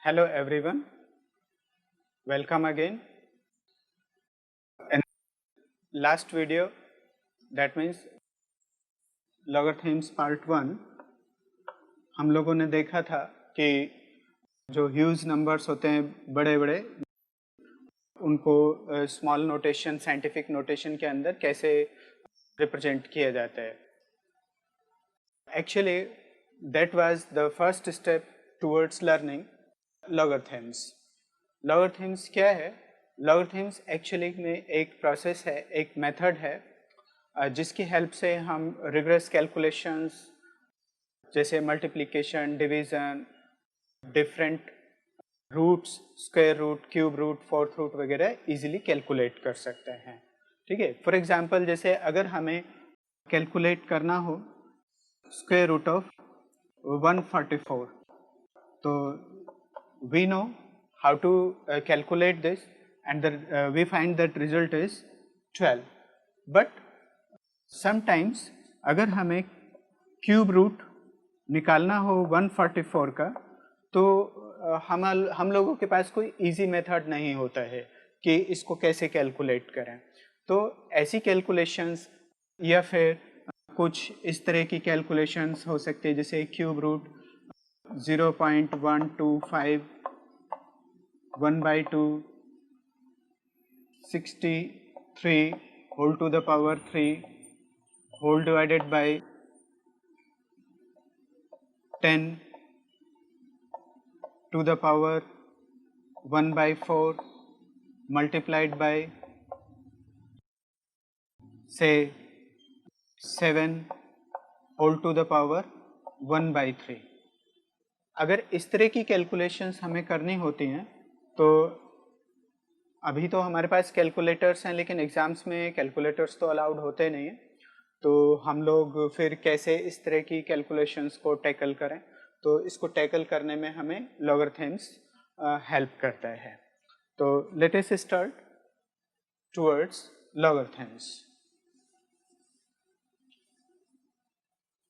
Hello everyone, welcome again. In last video, that means logarithms part 1, हम लोगों ने देखा था कि जो ह्यूज नंबर्स होते हैं बड़े बड़े उनको स्मॉल नोटेशन साइंटिफिक नोटेशन के अंदर कैसे रिप्रेजेंट किया जाता है. Actually that was the first step towards learning logarithms. Logarithms क्या है? लॉगरिथम्स एक्चुअली में एक प्रोसेस है, एक मेथड है जिसकी हेल्प से हम रिग्रेस कैलकुलेशंस जैसे multiplication, division, different roots, square root, cube root, fourth root वगैरह इजीली कैलकुलेट कर सकते हैं. ठीक है. फॉर एग्जांपल जैसे अगर हमें कैलकुलेट करना हो स्क्वायर रूट ऑफ 144, तो we know how to calculate this and we find that result is 12. But sometimes अगर हमें क्यूब रूट निकालना हो 144 का तो हम लोगों के पास कोई इजी मेथड नहीं होता है कि इसको कैसे कैलकुलेट करें. तो ऐसी कैलकुलेशंस या फिर कुछ इस तरह की कैलकुलेशंस हो सकती है जैसे cube root 0.125 1/2 63 whole to the power 3 whole divided by 10 to the power 1/4 multiplied by say 7 whole to the power 1/3. अगर इस तरह की कैलकुलेशंस हमें करनी होती हैं तो अभी तो हमारे पास कैलकुलेटर्स हैं लेकिन एग्ज़ाम्स में कैलकुलेटर्स तो अलाउड होते नहीं हैं. तो हम लोग फिर कैसे इस तरह की कैलकुलेशंस को टैकल करें? तो इसको टैकल करने में हमें लॉगरिथम्स हेल्प करता है. तो let us start towards logarithms.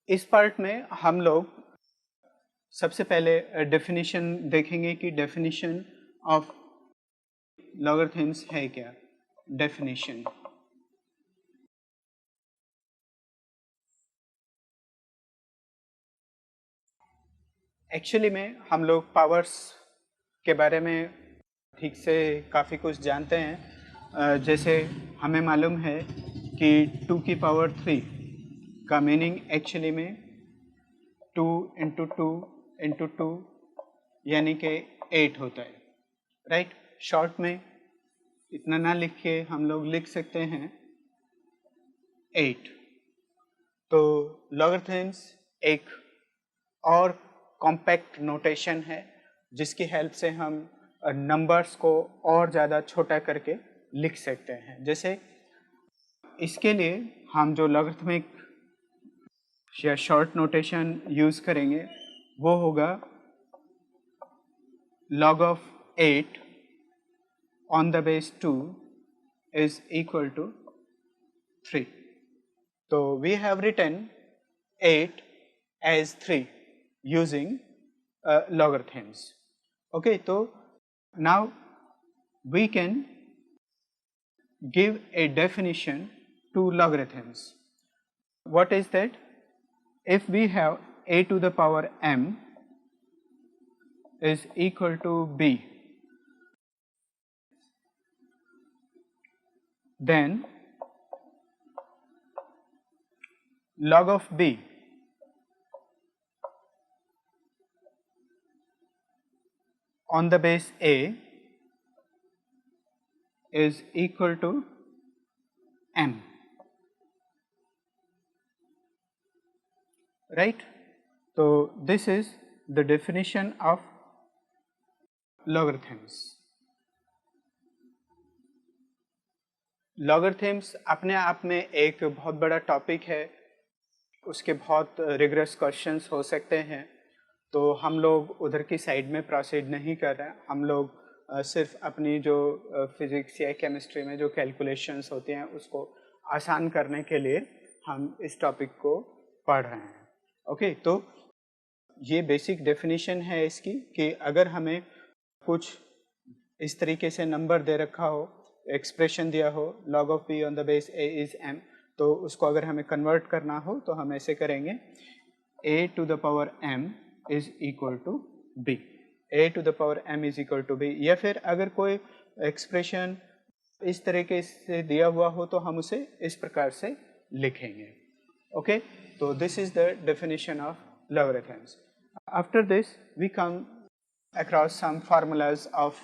इस पार्ट में हम लोग सबसे पहले डेफिनेशन देखेंगे कि डेफिनेशन ऑफ लॉगरिथम्स है क्या. डेफिनेशन एक्चुअली में हम लोग पावर्स के बारे में ठीक से काफ़ी कुछ जानते हैं. जैसे हमें मालूम है कि 2 की पावर 3 का मीनिंग एक्चुअली में 2 इंटू 2 इंटू 2 यानी कि 8 होता है. राइट. शॉर्ट में इतना ना लिख के हम लोग लिख सकते हैं 8. तो लॉगरिथम्स एक और कॉम्पैक्ट नोटेशन है जिसकी हेल्प से हम नंबर्स को और ज़्यादा छोटा करके लिख सकते हैं. जैसे इसके लिए हम जो लॉगरिथमिक या शॉर्ट नोटेशन यूज़ करेंगे वो होगा log of 8 on the base 2 is equal to 3. So we have written 8 as 3 using logarithms. Okay, so now we can give a definition to logarithms. What is that? If we have a to the power m is equal to b, then log of b on the base a is equal to m. Right? So this is the definition of logarithms. Logarithms अपने आप में एक बहुत बड़ा topic है, उसके बहुत rigorous questions हो सकते हैं. तो हम लोग उधर की साइड में प्रोसीड नहीं कर रहे हैं. हम लोग सिर्फ अपनी जो फिज़िक्स या केमिस्ट्री में जो कैलकुलेशंस होती हैं उसको आसान करने के लिए हम इस टॉपिक को पढ़ रहे हैं. ओके, तो ये बेसिक डेफिनेशन है इसकी कि अगर हमें कुछ इस तरीके से नंबर दे रखा हो, एक्सप्रेशन दिया हो log of b on the base a is m, तो उसको अगर हमें कन्वर्ट करना हो तो हम ऐसे करेंगे a to the power m is equal to b, a to the power m is equal to b। या फिर अगर कोई एक्सप्रेशन इस तरीके से दिया हुआ हो तो हम उसे इस प्रकार से लिखेंगे। ओके, तो this is the definition of logarithms। After this we come across some formulas of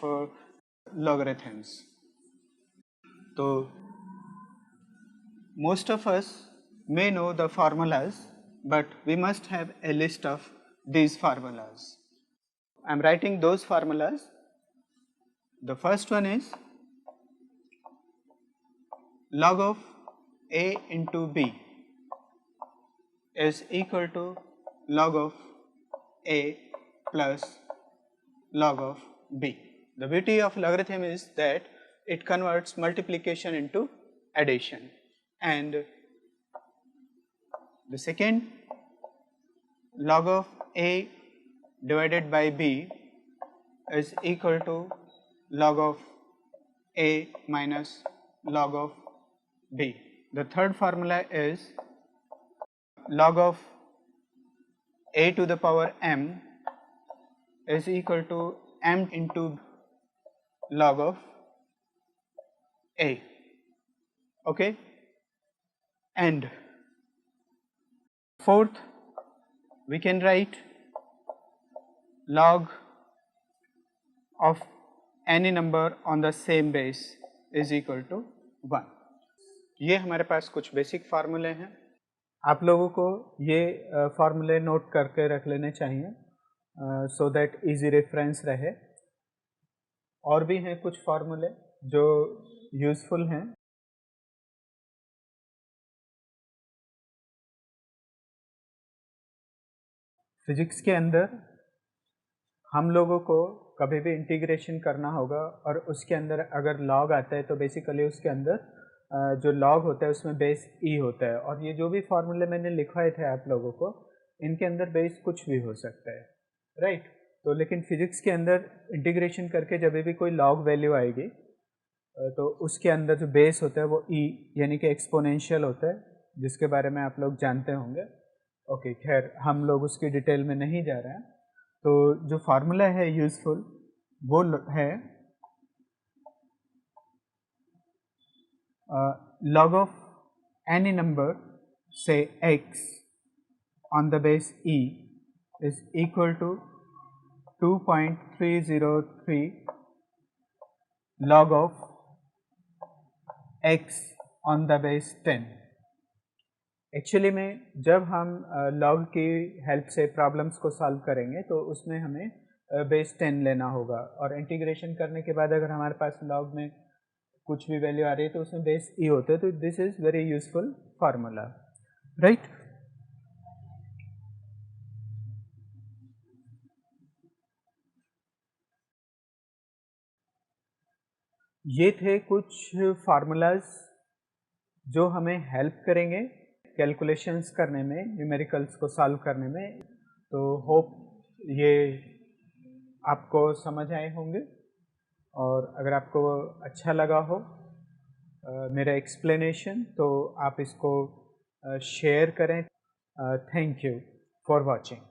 logarithms। तो most of us may know the formulas, but we must have a list of these formulas। I am writing those formulas। The first one is log of a into b is equal to log of a plus log of b। The beauty of logarithm is that it converts multiplication into addition, and the second log of a divided by b is equal to log of a minus log of b। The third formula is log of a to the power m is equal to m into log of a। Okay, and fourth we can write log of any number on the same base is equal to 1। ये हमारे पास कुछ basic फार्मूले हैं, आप लोगों को ये फार्मूले नोट करके रख लेने चाहिए सो दैट इजी रेफरेंस रहे। और भी हैं कुछ फार्मूले जो यूज़फुल हैं। फिजिक्स के अंदर हम लोगों को कभी भी इंटीग्रेशन करना होगा और उसके अंदर अगर लॉग आता है तो बेसिकली उसके अंदर जो लॉग होता है उसमें बेस ई होता है। और ये जो भी फार्मूले मैंने लिखवाए थे आप लोगों को, इनके अंदर बेस कुछ भी हो सकता है, राइट। तो लेकिन फिजिक्स के अंदर इंटीग्रेशन करके जब भी कोई लॉग वैल्यू आएगी तो उसके अंदर जो बेस होता है वो ई यानी कि एक्सपोनेंशियल होता है, जिसके बारे में आप लोग जानते होंगे। ओके, खैर हम लोग उसकी डिटेल में नहीं जा रहे हैं। तो जो फार्मूला है यूज़फुल वो है log of any number say x on the base e is equal to 2.303 log of x on the base 10। Actually में जब हम लॉग की हेल्प से प्रॉब्लम्स को सॉल्व करेंगे तो उसमें हमें बेस 10 लेना होगा, और इंटीग्रेशन करने के बाद अगर हमारे पास लॉग में कुछ भी वैल्यू आ रही है तो उसमें बेस ई होता है। तो this is very useful formula, right. ये थे कुछ फार्मूलाज जो हमें हेल्प करेंगे कैलकुलेशंस करने में, न्यूमेरिकल्स को सॉल्व करने में। तो होप ये आपको समझ आए होंगे, और अगर आपको अच्छा लगा हो मेरा एक्सप्लेनेशन तो आप इसको शेयर करें। Thank you for watching.